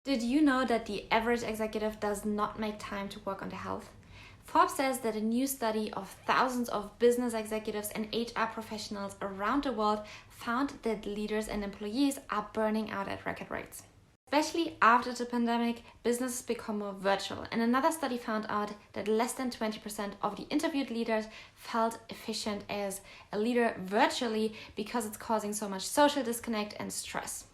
Did you know that the average executive does not make time to work on their health? Forbes says that a new study of thousands of business executives and HR professionals around the world found that leaders and employees are burning out at record rates. Especially after the pandemic, businesses become more virtual. And another study found out that less than 20% of the interviewed leaders felt efficient as a leader virtually because it's causing so much social disconnect and stress.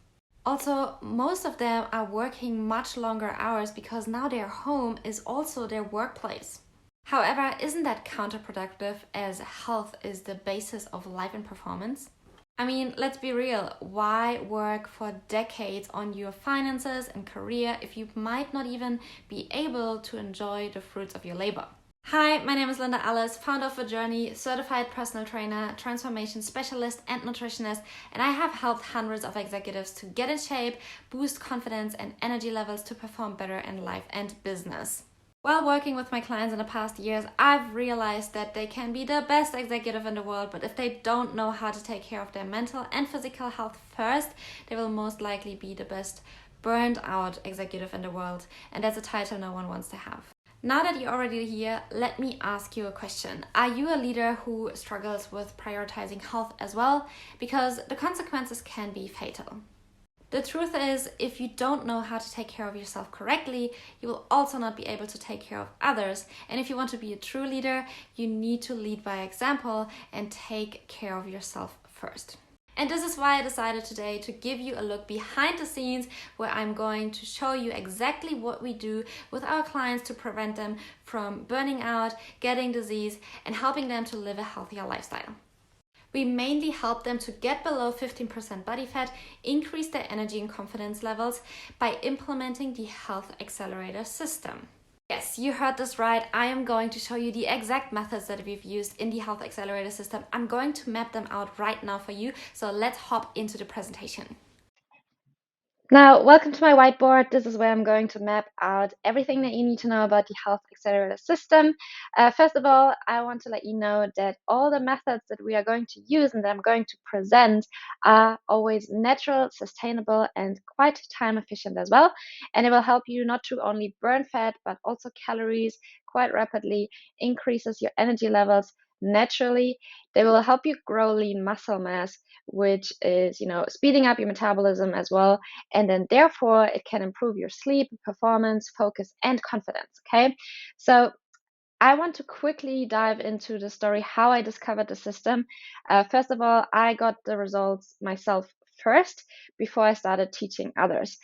Also, most of them are working much longer hours because now their home is also their workplace. However, isn't that counterproductive as health is the basis of life and performance? I mean, let's be real. Why work for decades on your finances and career if you might not even be able to enjoy the fruits of your labor? Hi, my name is Linda Ellis, founder of The Journey, certified personal trainer, transformation specialist, and nutritionist, and I have helped hundreds of executives to get in shape, boost confidence and energy levels to perform better in life and business. While working with my clients in the past years, I've realized that they can be the best executive in the world, but if they don't know how to take care of their mental and physical health first, they will most likely be the best burned out executive in the world, and that's a title no one wants to have. Now that you're already here, let me ask you a question. Are you a leader who struggles with prioritizing health as well? Because the consequences can be fatal. The truth is, if you don't know how to take care of yourself correctly, you will also not be able to take care of others. And if you want to be a true leader, you need to lead by example and take care of yourself first. And this is why I decided today to give you a look behind the scenes where I'm going to show you exactly what we do with our clients to prevent them from burning out, getting disease, and helping them to live a healthier lifestyle. We mainly help them to get below 15% body fat, increase their energy and confidence levels by implementing the Health Accelerator system. Yes, you heard this right. I am going to show you the exact methods that we've used in the Health Accelerator system. I'm going to map them out right now for you. So let's hop into the presentation. Now, welcome to my whiteboard. This is where I'm going to map out everything that you need to know about the Health Accelerator system. First of all, I want to let you know that all the methods that we are going to use and that I'm going to present are always natural, sustainable, and quite time efficient as well. And it will help you not to only burn fat, but also calories quite rapidly, increases your energy levels naturally. They will help you grow lean muscle mass, which is, speeding up your metabolism as well, and then therefore it can improve your sleep, performance, focus, and confidence. Okay, so I want to quickly dive into the story how I discovered the system. First of all, I got the results myself first before I started teaching others.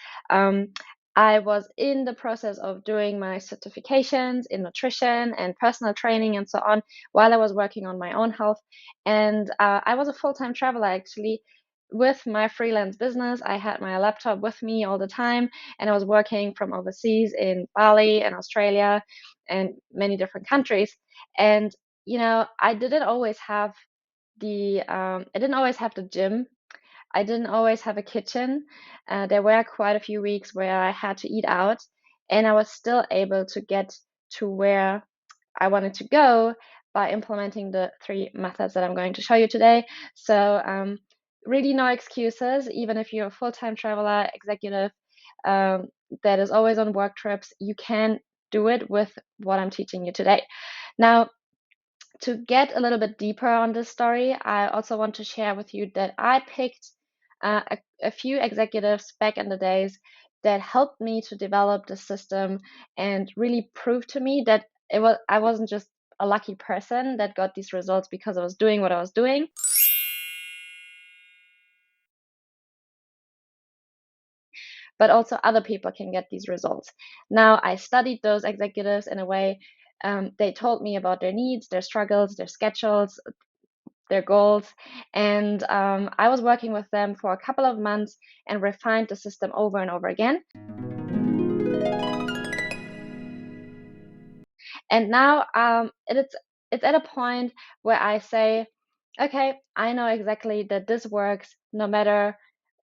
I was in the process of doing my certifications in nutrition and personal training and so on while I was working on my own health. And I was a full-time traveler actually. With my freelance business, I had my laptop with me all the time, and I was working from overseas in Bali and Australia and many different countries. And I didn't always have the gym. I didn't always have a kitchen. There were quite a few weeks where I had to eat out, and I was still able to get to where I wanted to go by implementing the three methods that I'm going to show you today. So, really, no excuses. Even if you're a full-time traveler, executive um, that is always on work trips, you can do it with what I'm teaching you today. Now, to get a little bit deeper on this story, I also want to share with you that I picked a few executives back in the days that helped me to develop the system and really prove to me that I wasn't just a lucky person that got these results because I was doing what I was doing. But also other people can get these results. Now, I studied those executives in a way. They told me about their needs, their struggles, their schedules, their goals. And I was working with them for a couple of months and refined the system over and over again. And now it's at a point where I say, okay, I know exactly that this works no matter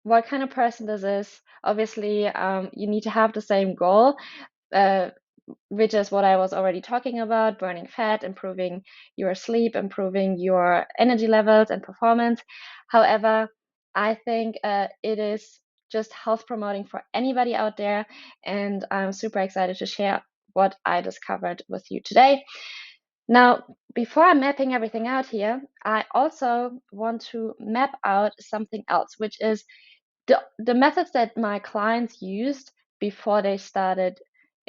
what kind of person this is. Obviously, you need to have the same goal, uh, which is what I was already talking about: burning fat, improving your sleep, improving your energy levels and performance. However, I think it is just health promoting for anybody out there. And I'm super excited to share what I discovered with you today. Now, before I'm mapping everything out here, I also want to map out something else, which is the methods that my clients used before they started,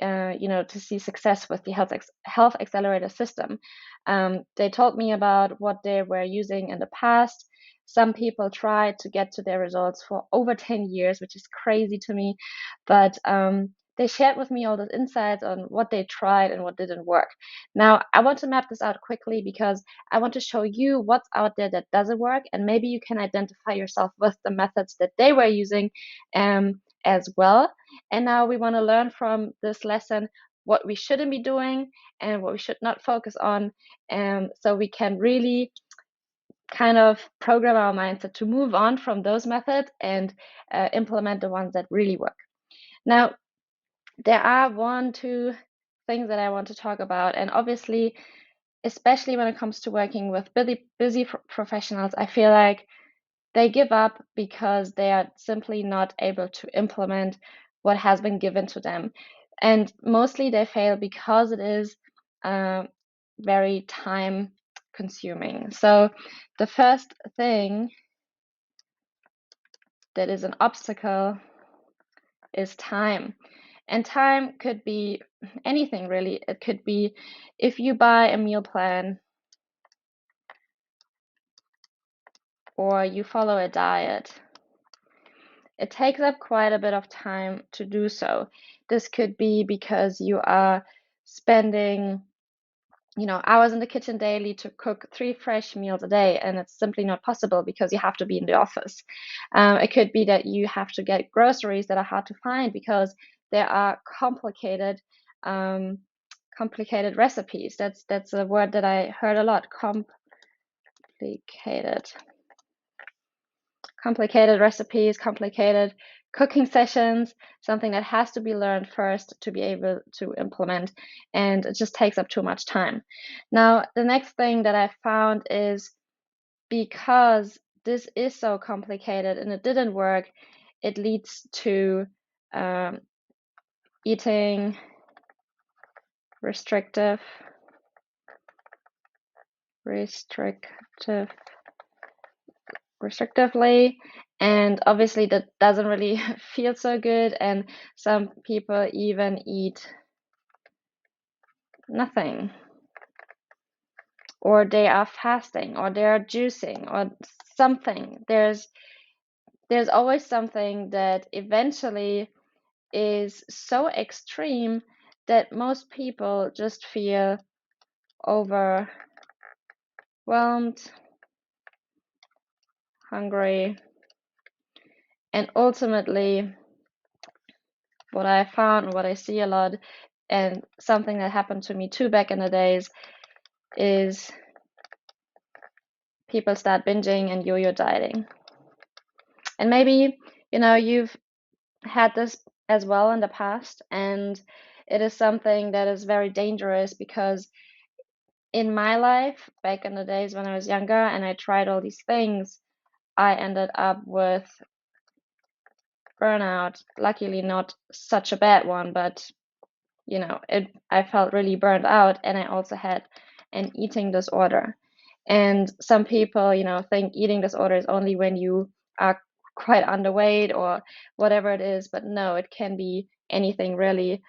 to see success with the health accelerator system. They told me about what they were using in the past. Some people tried to get to their results for over 10 years, which is crazy to me. But they shared with me all those insights on what they tried and what didn't work. Now, I want to map this out quickly because I want to show you what's out there that doesn't work, and maybe you can identify yourself with the methods that they were using as well. And now we want to learn from this lesson what we shouldn't be doing and what we should not focus on, so we can really kind of program our mindset to move on from those methods and implement the ones that really work. Now, there are 1-2 things that I want to talk about, and obviously, especially when it comes to working with busy professionals, I feel like they give up because they are simply not able to implement what has been given to them. And mostly they fail because it is very time consuming. So the first thing that is an obstacle is time. And time could be anything really. It could be if you buy a meal plan or you follow a diet. It takes up quite a bit of time to do so. This could be because you are spending, hours in the kitchen daily to cook 3 fresh meals a day, and it's simply not possible because you have to be in the office. It could be that you have to get groceries that are hard to find because there are complicated recipes. That's a word that I heard a lot. Complicated recipes, complicated cooking sessions, something that has to be learned first to be able to implement, and it just takes up too much time. Now, the next thing that I found is because this is so complicated and it didn't work, it leads to eating restrictively, and obviously that doesn't really feel so good, and some people even eat nothing, or they are fasting, or they are juicing, or something. There's always something that eventually is so extreme that most people just feel overwhelmed, hungry, and ultimately what I found, what I see a lot, and something that happened to me too back in the days, is people start binging and yo-yo dieting. And maybe, you've had this as well in the past, and it is something that is very dangerous because in my life, back in the days when I was younger and I tried all these things, I ended up with burnout. Luckily, not such a bad one, but I felt really burned out, and I also had an eating disorder. And some people, think eating disorder is only when you are quite underweight or whatever it is, but no, it can be anything really.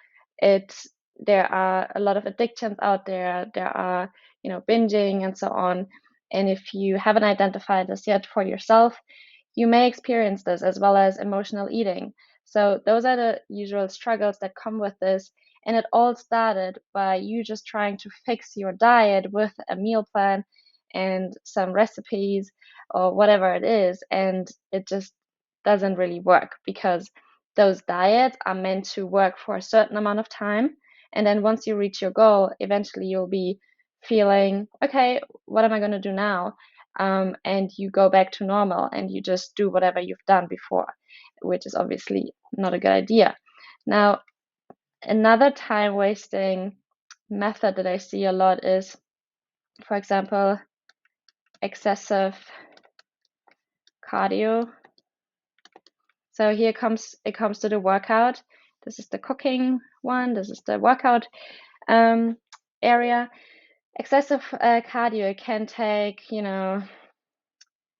There are a lot of addictions out there. There are, binging and so on. And if you haven't identified this yet for yourself, you may experience this as well as emotional eating. So those are the usual struggles that come with this. And it all started by you just trying to fix your diet with a meal plan and some recipes or whatever it is. And it just doesn't really work because those diets are meant to work for a certain amount of time. And then once you reach your goal, eventually you'll be feeling, okay, what am I going to do now? And you go back to normal and you just do whatever you've done before, which is obviously not a good idea. Now, another time wasting method that I see a lot is, for example, excessive cardio. So here it comes to the workout. This is the cooking one. This is the workout area. Excessive cardio can take,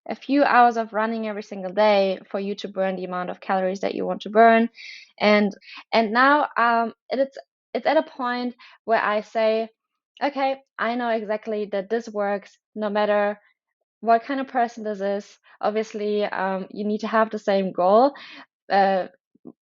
a few hours of running every single day for you to burn the amount of calories that you want to burn. And now it's at a point where I say, okay, I know exactly that this works no matter what kind of person this is. Obviously, you need to have the same goal,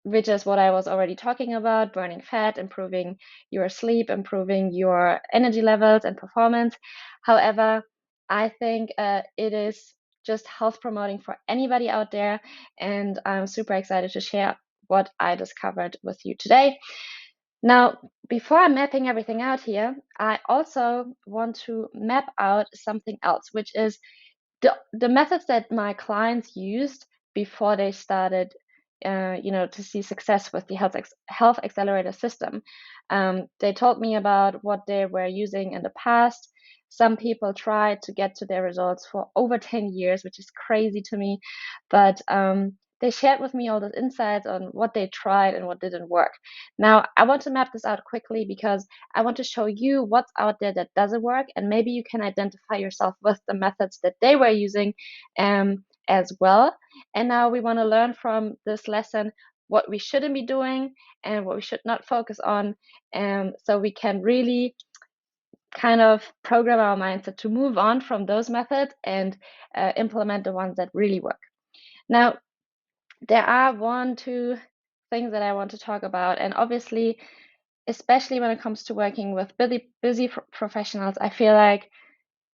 which is what I was already talking about: burning fat, improving your sleep, improving your energy levels and performance. However, I think it is just health promoting for anybody out there, and I'm super excited to share what I discovered with you today. Now, before I'm mapping everything out here, I also want to map out something else, which is the methods that my clients used before they started, to see success with the health accelerator system. They told me about what they were using in the past. Some people tried to get to their results for over 10 years, which is crazy to me. But they shared with me all those insights on what they tried and what didn't work. Now, I want to map this out quickly because I want to show you what's out there that doesn't work, and maybe you can identify yourself with the methods that they were using as well. And now we want to learn from this lesson what we shouldn't be doing and what we should not focus on, so we can really kind of program our mindset to move on from those methods and implement the ones that really work. Now, there are two things that I want to talk about, and obviously, especially when it comes to working with busy professionals, I feel like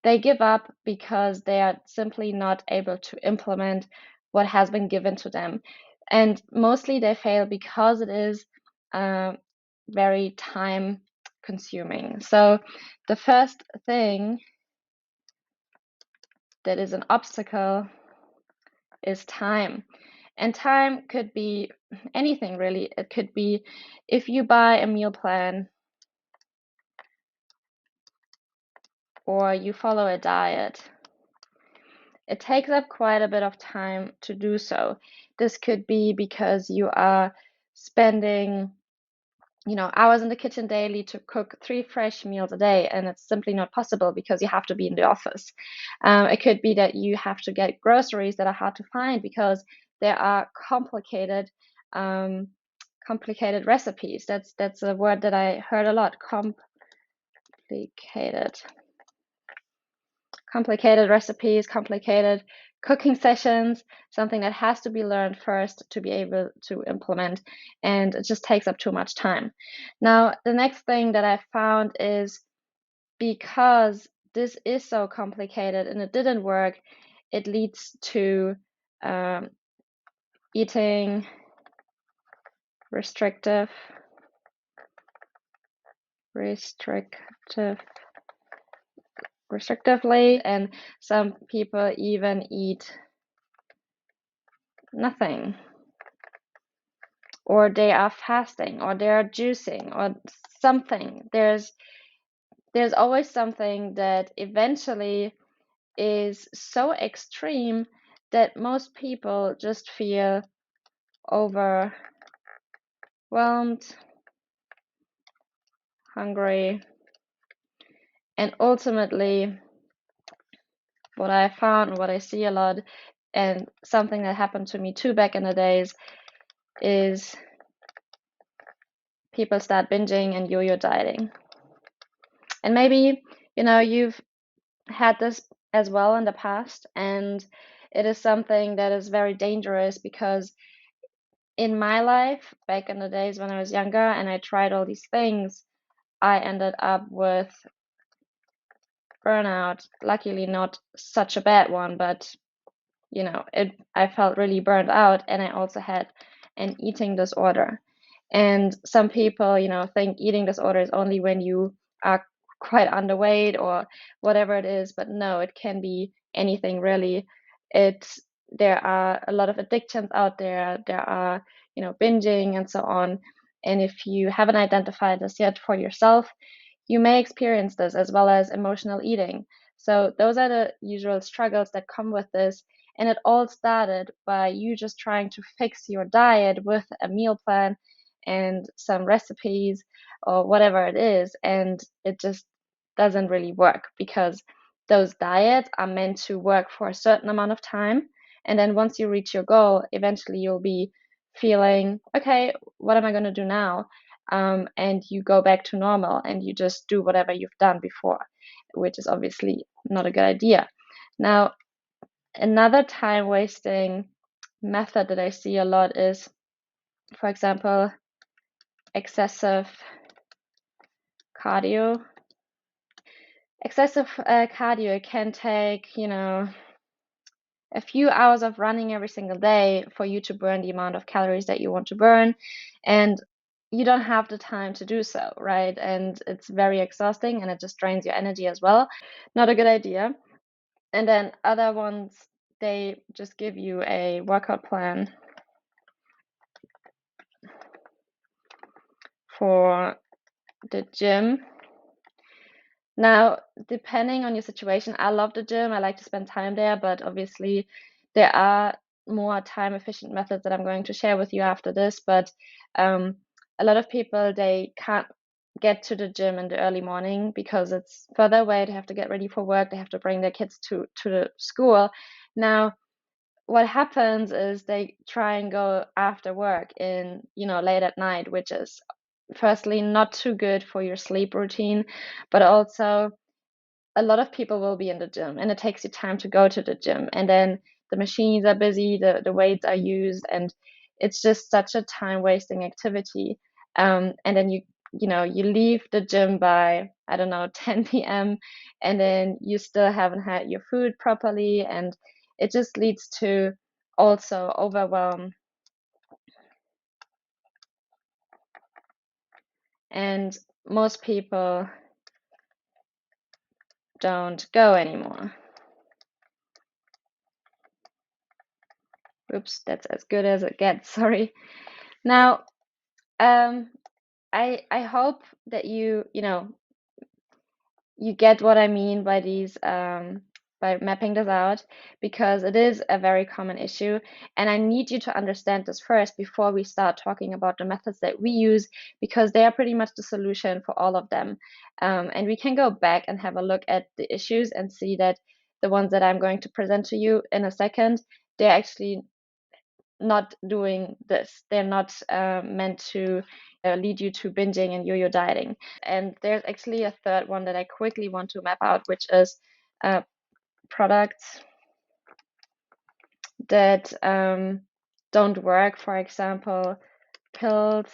they give up because they are simply not able to implement what has been given to them. And mostly they fail because it is very time consuming. So the first thing that is an obstacle is time. And time could be anything really. It could be if you buy a meal plan or you follow a diet. It takes up quite a bit of time to do so. This could be because you are spending, hours in the kitchen daily to cook 3 fresh meals a day, and it's simply not possible because you have to be in the office. It could be that you have to get groceries that are hard to find because there are complicated recipes. That's a word that I heard a lot. Complicated recipes, complicated cooking sessions, something that has to be learned first to be able to implement, and it just takes up too much time. Now, the next thing that I found is because this is so complicated and it didn't work, it leads to eating restrictively, and some people even eat nothing, or they are fasting, or they are juicing, or something. There's always something that eventually is so extreme that most people just feel overwhelmed, hungry, and ultimately what I found, what I see a lot, and something that happened to me too back in the days, is people start binging and yo-yo dieting. And maybe, you've had this as well in the past, and it is something that is very dangerous because in my life, back in the days when I was younger and I tried all these things, I ended up with burnout. Luckily, not such a bad one, but I felt really burned out, and I also had an eating disorder. And some people, think eating disorder is only when you are quite underweight or whatever it is, but no, it can be anything really. There are a lot of addictions out there. There are, binging and so on. And if you haven't identified this yet for yourself, you may experience this, as well as emotional eating. So those are the usual struggles that come with this. And it all started by you just trying to fix your diet with a meal plan and some recipes or whatever it is. And it just doesn't really work, because those diets are meant to work for a certain amount of time. And then once you reach your goal, eventually you'll be feeling, okay, what am I going to do now? And you go back to normal and you just do whatever you've done before, which is obviously not a good idea. Now, another time wasting method that I see a lot is, for example, excessive cardio. Excessive cardio can take, a few hours of running every single day for you to burn the amount of calories that you want to burn. And you don't have the time to do so, right? And it's very exhausting and it just drains your energy as well. Not a good idea. And then other ones, they just give you a workout plan for the gym. Now, depending on your situation, I love the gym. I like to spend time there, but obviously there are more time efficient methods that I'm going to share with you after this. But a lot of people, they can't get to the gym in the early morning because it's further away. They have to get ready for work. They have to bring their kids to the school. Now, what happens is they try and go after work in, late at night, which is firstly not too good for your sleep routine, but also a lot of people will be in the gym and it takes you time to go to the gym, and then the machines are busy, the weights are used, and it's just such a time wasting activity. And then you leave the gym by, I don't know, 10 p.m. and then you still haven't had your food properly, and it just leads to also overwhelm, and most people don't go anymore. Oops, that's as good as it gets. Sorry. Now, I hope that you get what I mean by these by mapping this out, because it is a very common issue, and I need you to understand this first before we start talking about the methods that we use, because they are pretty much the solution for all of them. And we can go back and have a look at the issues and see that the ones that I'm going to present to you in a second, they're actually not doing this. They're not meant to lead you to binging and yo-yo dieting. And there's actually a third one that I quickly want to map out, which is products that don't work. For example, pills,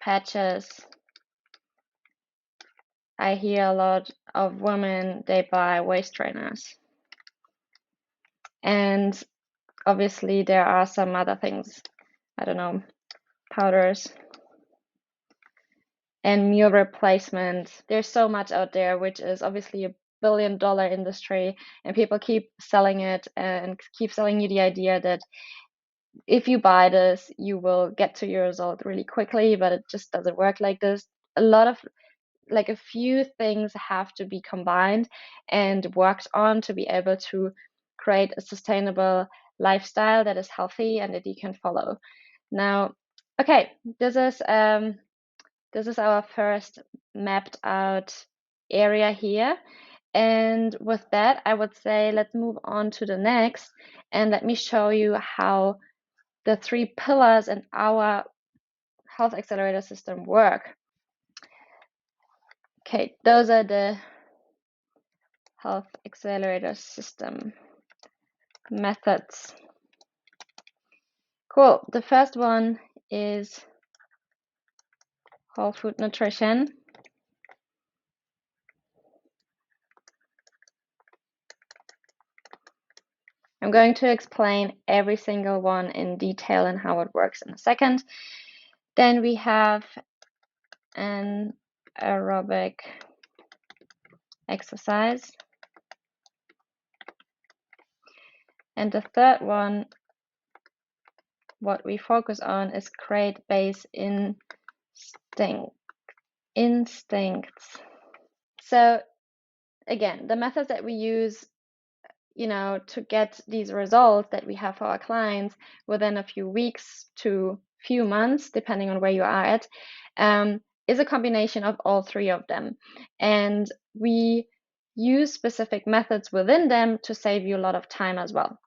patches. I hear a lot of women, they buy waist trainers. And obviously there are some other things, I don't know, powders and meal replacement. There's so much out there, which is obviously a billion-dollar industry, and people keep selling it and keep selling you the idea that if you buy this, you will get to your result really quickly, but it just doesn't work like this. A lot of a few things have to be combined and worked on to be able to create a sustainable lifestyle that is healthy and that you can follow. Now, okay, this is our first mapped out area here. And with that, I would say let's move on to the next, and let me show you how the three pillars in our health accelerator system work. Okay, those are the health accelerator system methods. Cool. The first one is whole food nutrition. I'm going to explain every single one in detail and how it works in a second. Then we have an aerobic exercise. And the third one, what we focus on, is create base instincts. So again, the methods that we use, to get these results that we have for our clients within a few weeks to few months, depending on where you are at, is a combination of all three of them. And we use specific methods within them to save you a lot of time as well.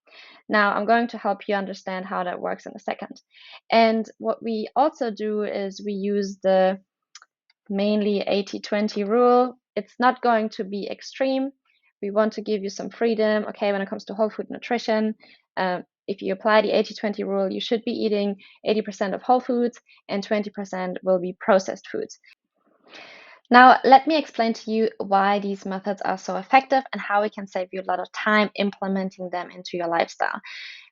Now, I'm going to help you understand how that works in a second. And what we also do is we use the mainly 80-20 rule. It's not going to be extreme. We want to give you some freedom. Okay, when it comes to whole food nutrition, if you apply the 80-20 rule, you should be eating 80% of whole foods and 20% will be processed foods. Now, let me explain to you why these methods are so effective and how we can save you a lot of time implementing them into your lifestyle.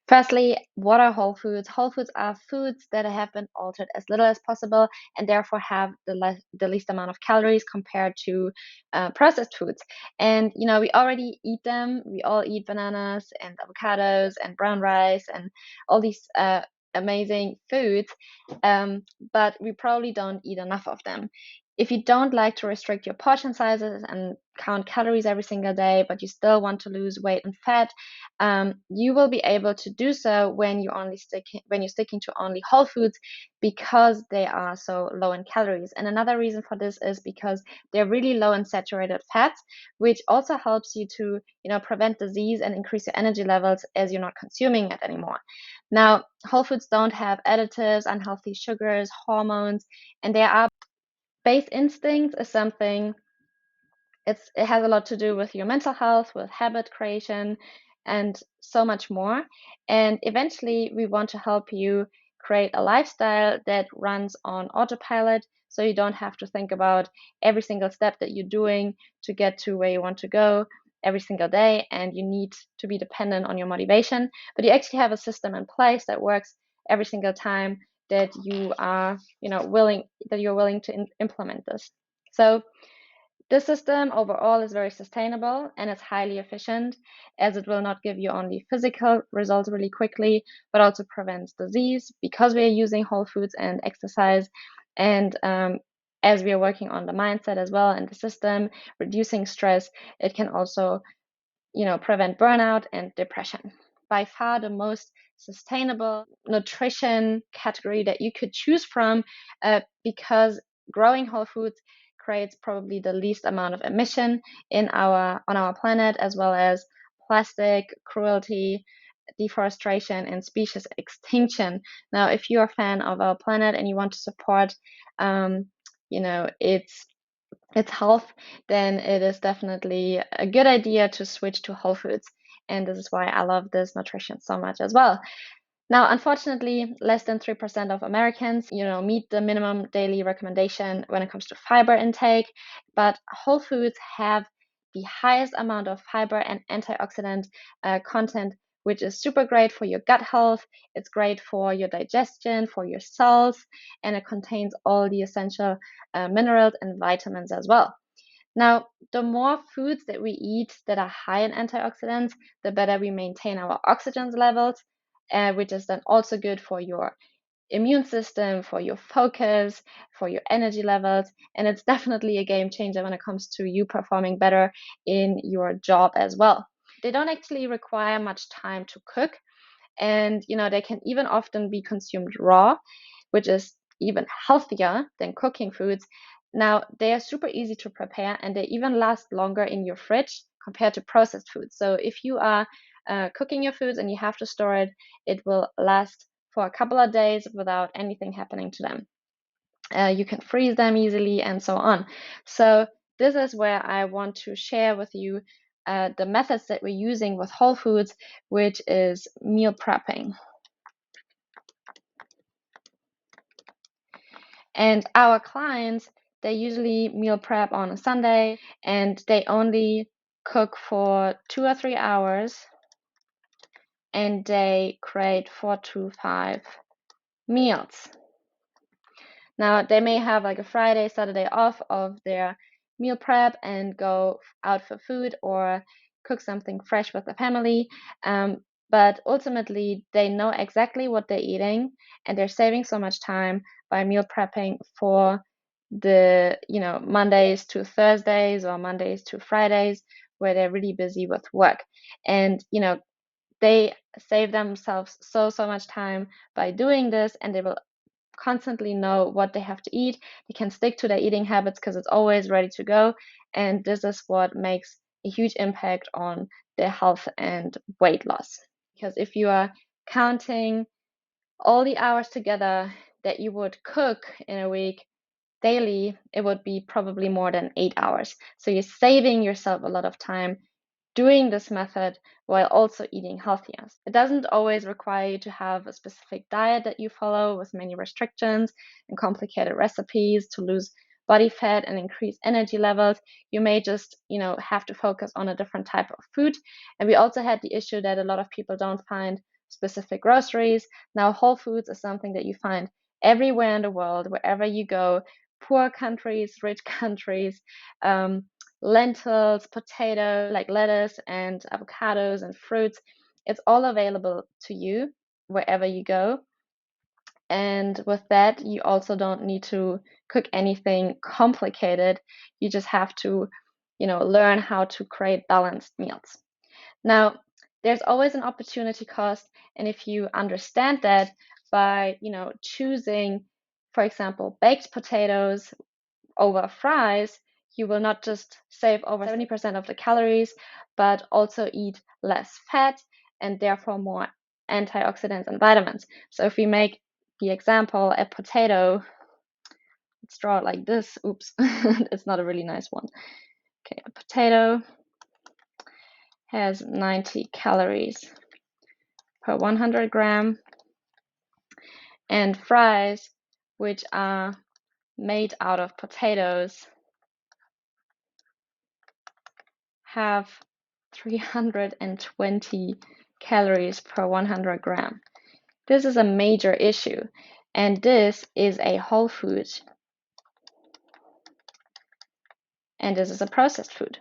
Firstly, what are whole foods? Whole foods are foods that have been altered as little as possible and therefore have the least amount of calories compared to processed foods. And we already eat them. We all eat bananas and avocados and brown rice and all these amazing foods, but we probably don't eat enough of them. If you don't like to restrict your portion sizes and count calories every single day, but you still want to lose weight and fat, you will be able to do so when you're sticking to only whole foods, because they are so low in calories. And another reason for this is because they're really low in saturated fats, which also helps you to prevent disease and increase your energy levels as you're not consuming it anymore. Now, whole foods don't have additives, unhealthy sugars, hormones, and they are base instincts is something. It has a lot to do with your mental health, with habit creation, and so much more. And eventually, we want to help you create a lifestyle that runs on autopilot, so you don't have to think about every single step that you're doing to get to where you want to go every single day, and you need to be dependent on your motivation. But you actually have a system in place that works every single time that you are, willing to implement this. So this system overall is very sustainable and it's highly efficient, as it will not give you only physical results really quickly, but also prevents disease because we are using whole foods and exercise. And as we are working on the mindset as well and the system, reducing stress, it can also, prevent burnout and depression. By far the most sustainable nutrition category that you could choose from, because growing whole foods creates probably the least amount of emission on our planet, as well as plastic, cruelty, deforestation, and species extinction. Now, if you're a fan of our planet and you want to support, its health, then it is definitely a good idea to switch to whole foods. And this is why I love this nutrition so much as well. Now, unfortunately, less than 3% of Americans, meet the minimum daily recommendation when it comes to fiber intake, but whole foods have the highest amount of fiber and antioxidant content, which is super great for your gut health. It's great for your digestion, for your cells, and it contains all the essential minerals and vitamins as well. Now, the more foods that we eat that are high in antioxidants, the better we maintain our oxygen levels, which is then also good for your immune system, for your focus, for your energy levels. And it's definitely a game changer when it comes to you performing better in your job as well. They don't actually require much time to cook. And, they can even often be consumed raw, which is even healthier than cooking foods. Now, they are super easy to prepare and they even last longer in your fridge compared to processed foods. So if you are cooking your foods and you have to store it, it will last for a couple of days without anything happening to them. You can freeze them easily and so on. So this is where I want to share with you the methods that we're using with whole foods, which is meal prepping. And our clients, they usually meal prep on a Sunday and they only cook for 2 or 3 hours and they create 4 to 5 meals. Now, they may have like a Friday, Saturday off of their meal prep and go out for food or cook something fresh with the family. But ultimately, they know exactly what they're eating and they're saving so much time by meal prepping for the Mondays to Thursdays or Mondays to Fridays, where they're really busy with work. And, they save themselves so much time by doing this, and they will constantly know what they have to eat. They can stick to their eating habits because it's always ready to go. And this is what makes a huge impact on their health and weight loss. Because if you are counting all the hours together that you would cook in a week daily, it would be probably more than 8 hours. So you're saving yourself a lot of time doing this method while also eating healthier. It doesn't always require you to have a specific diet that you follow with many restrictions and complicated recipes to lose body fat and increase energy levels. You may just, have to focus on a different type of food. And we also had the issue that a lot of people don't find specific groceries. Now, Whole Foods is something that you find everywhere in the world, wherever you go, poor countries, rich countries, lentils, potato, like lettuce and avocados and fruits. It's all available to you wherever you go. And with that, you also don't need to cook anything complicated. You just have to, learn how to create balanced meals. Now, there's always an opportunity cost. And if you understand that by, choosing, for example, baked potatoes over fries, you will not just save over 70% of the calories, but also eat less fat and therefore more antioxidants and vitamins. So if we make the example, a potato, let's draw it like this. Oops, it's not a really nice one. Okay, a potato has 90 calories per 100 gram, and fries, which are made out of potatoes, have 320 calories per 100 gram. This is a major issue, and this is a whole food, and this is a processed food.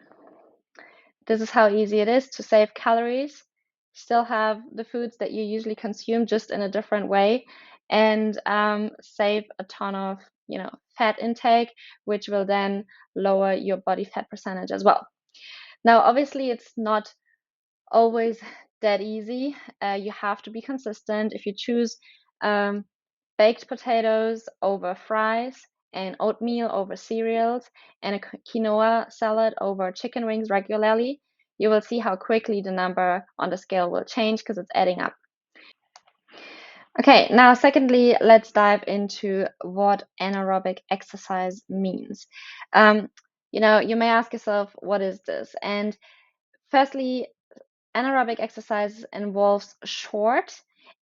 This is how easy it is to save calories, still have the foods that you usually consume just in a different way, and save a ton of fat intake, which will then lower your body fat percentage as well. Now, obviously, it's not always that easy. You have to be consistent. If you choose baked potatoes over fries, and oatmeal over cereals, and a quinoa salad over chicken wings regularly, you will see how quickly the number on the scale will change because it's adding up. Okay, now secondly, let's dive into what anaerobic exercise means. You may ask yourself, what is this? And firstly, anaerobic exercise involves short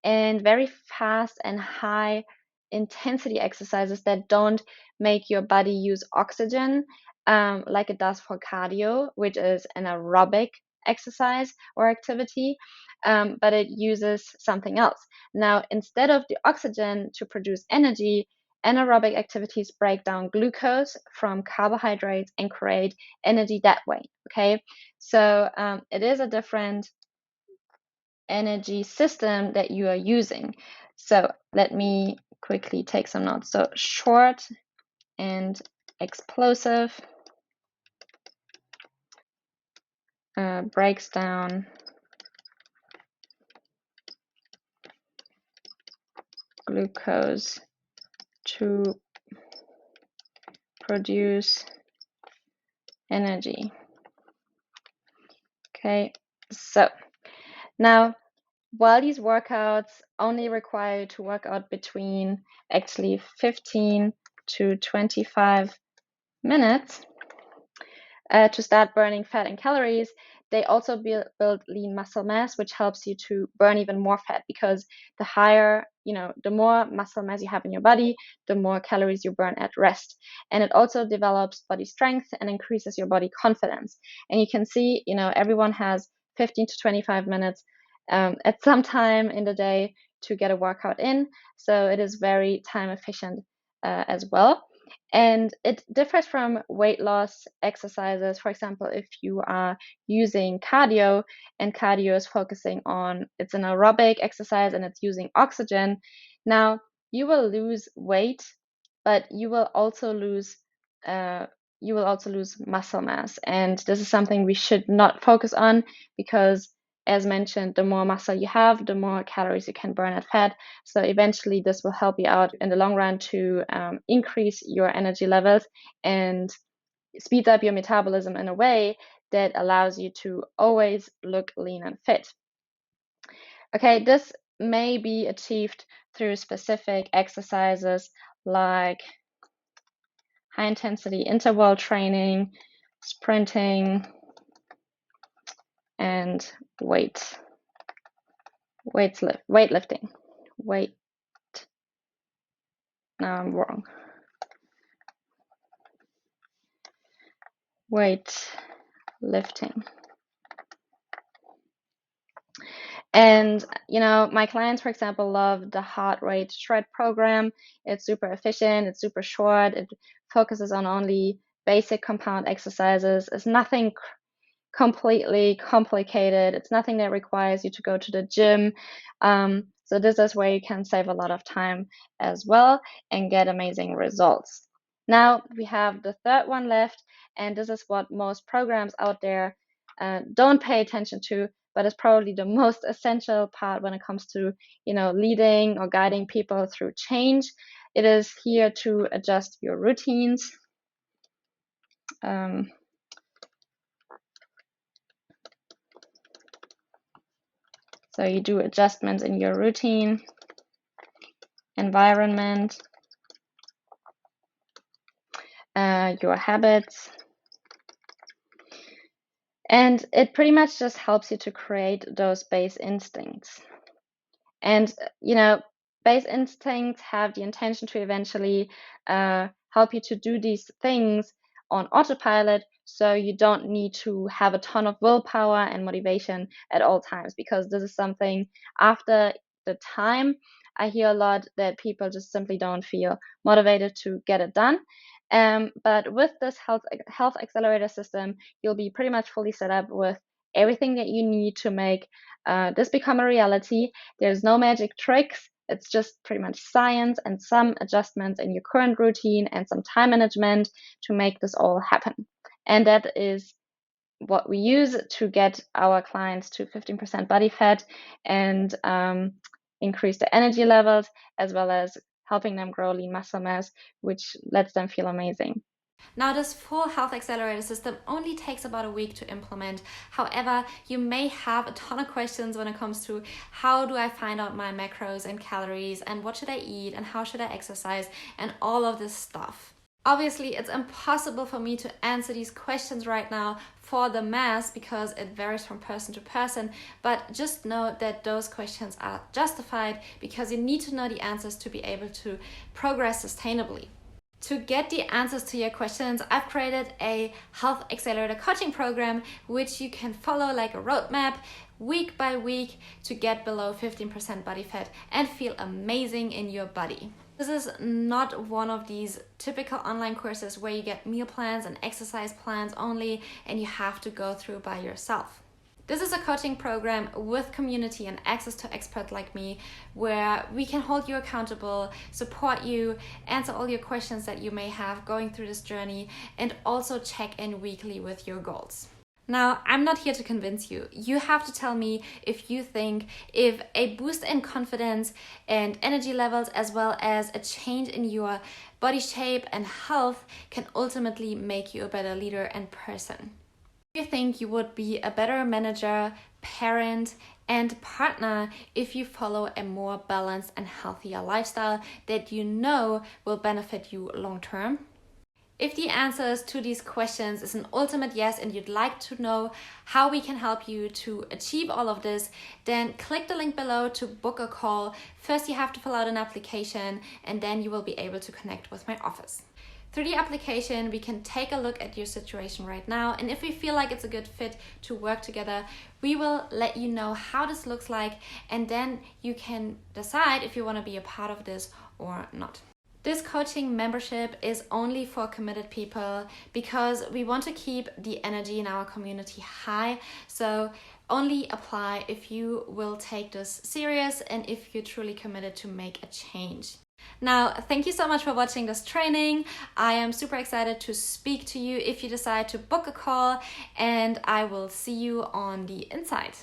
and very fast and high intensity exercises that don't make your body use oxygen like it does for cardio, which is an aerobic exercise or activity, but it uses something else. Now, instead of the oxygen to produce energy, anaerobic activities break down glucose from carbohydrates and create energy that way. Okay, so it is a different energy system that you are using. So let me quickly take some notes. So short and explosive breaks down glucose to produce energy. Okay, so now while these workouts only require you to work out between actually 15 to 25 minutes to start burning fat and calories, they also build lean muscle mass, which helps you to burn even more fat, because the higher, the more muscle mass you have in your body, the more calories you burn at rest. And it also develops body strength and increases your body confidence. And you can see, everyone has 15 to 25 minutes at some time in the day to get a workout in. So it is very time efficient as well. And it differs from weight loss exercises. For example, if you are using cardio, and cardio is focusing on, it's an aerobic exercise and it's using oxygen, now you will lose weight, but you will also lose you will also lose muscle mass. And this is something we should not focus on because, as mentioned, the more muscle you have, the more calories you can burn at fat. So eventually this will help you out in the long run to increase your energy levels and speed up your metabolism in a way that allows you to always look lean and fit. Okay, this may be achieved through specific exercises like high intensity interval training, sprinting, and weightlifting. No, I'm wrong. Weightlifting. And, my clients, for example, love the heart rate shred program. It's super efficient, it's super short, it focuses on only basic compound exercises. It's nothing completely complicated. It's nothing that requires you to go to the gym. So this is where you can save a lot of time as well and get amazing results. Now we have the third one left, and this is what most programs out there don't pay attention to, but it's probably the most essential part when it comes to, leading or guiding people through change. It is here to adjust your routines. So you do adjustments in your routine, environment, your habits. And it pretty much just helps you to create those base instincts. And, base instincts have the intention to eventually help you to do these things on autopilot, so you don't need to have a ton of willpower and motivation at all times, because this is something after the time I hear a lot that people just simply don't feel motivated to get it done. But with this health accelerator system, you'll be pretty much fully set up with everything that you need to make this become a reality. There's no magic tricks. It's just pretty much science and some adjustments in your current routine and some time management to make this all happen. And that is what we use to get our clients to 15% body fat and increase their energy levels, as well as helping them grow lean muscle mass, which lets them feel amazing. Now, this full health accelerator system only takes about a week to implement. However, you may have a ton of questions when it comes to how do I find out my macros and calories, and what should I eat, and how should I exercise, and all of this stuff. Obviously, it's impossible for me to answer these questions right now for the mass because it varies from person to person, but just know that those questions are justified because you need to know the answers to be able to progress sustainably. To get the answers to your questions, I've created a Health Accelerator coaching program which you can follow like a roadmap week by week to get below 15% body fat and feel amazing in your body. This is not one of these typical online courses where you get meal plans and exercise plans only and you have to go through by yourself. This is a coaching program with community and access to experts like me where we can hold you accountable, support you, answer all your questions that you may have going through this journey, and also check in weekly with your goals. Now, I'm not here to convince you. You have to tell me if you think if a boost in confidence and energy levels, as well as a change in your body shape and health, can ultimately make you a better leader and person. Do you think you would be a better manager, parent, and partner if you follow a more balanced and healthier lifestyle that you know will benefit you long term? If the answers to these questions is an ultimate yes and you'd like to know how we can help you to achieve all of this, then click the link below to book a call. First, you have to fill out an application and then you will be able to connect with my office. Through the application, we can take a look at your situation right now, and if we feel like it's a good fit to work together, we will let you know how this looks like, and then you can decide if you want to be a part of this or not. This coaching membership is only for committed people because we want to keep the energy in our community high. So only apply if you will take this serious and if you're truly committed to make a change. Now, thank you so much for watching this training. I am super excited to speak to you if you decide to book a call, and I will see you on the inside.